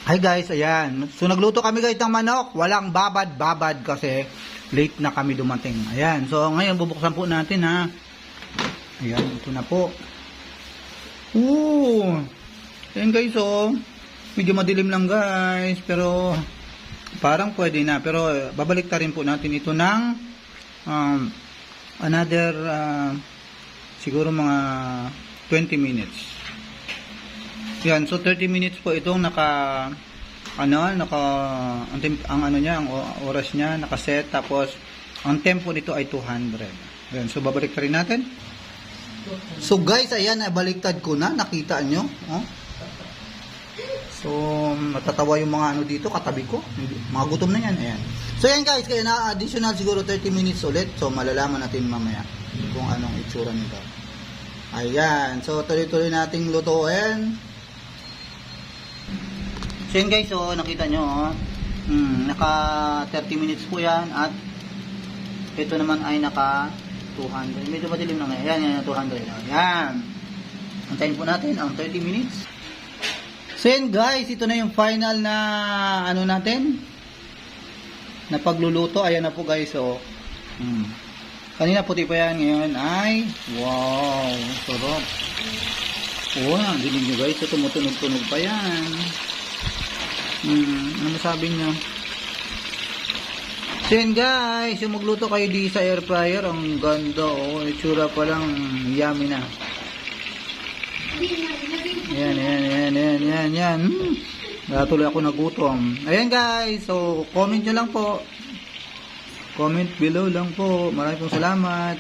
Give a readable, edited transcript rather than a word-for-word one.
Hi guys, ayan. So nagluto kami guys ng manok. Walang babad-babad kasi late na kami dumating. Ayan. So ngayon bubuksan po natin ha. Ayan, ito na po. Ooh. Ayan guys oh. Medyo madilim lang guys. Pero parang pwede na. Pero babalik ta rin po natin ito ng another siguro mga 20 minutes. Yan, so 30 minutes po itong ang ano niya, ang oras niya nakaset, tapos ang tempo nito ay 200. Yan, so babalik rin natin. So guys, ayan, baliktad ko na, nakita nyo, oh. So matatawa yung mga ano dito katabi ko, mga gutom na yan, ayan. So yan guys, kaya na additional siguro 30 minutes ulit, so malalaman natin mamaya kung anong itsura nito. Ayan, so tuloy-tuloy nating lutuin. So yun guys, so nakita nyo, naka 30 minutes po yan, at ito naman ay naka 200. Medyo madilim na ngayon. Yan, 200. Yan. Antayin po natin ang 30 minutes. So yun guys, ito na yung final na ano natin, na pagluluto. Ayan na po guys, so kanina puti pa yan, ngayon ay wow, sarap. Oh, dinig nyo guys, so tumutunog-tunog pa yan. Ano sabi nyo? So yun guys, yung magluto kayo di sa air fryer, ang ganda, oh, itsura pa lang yummy na. Yan. Natuloy ako nagutom. Ayan guys, so comment nyo lang po. Comment below lang po. Maraming pong salamat.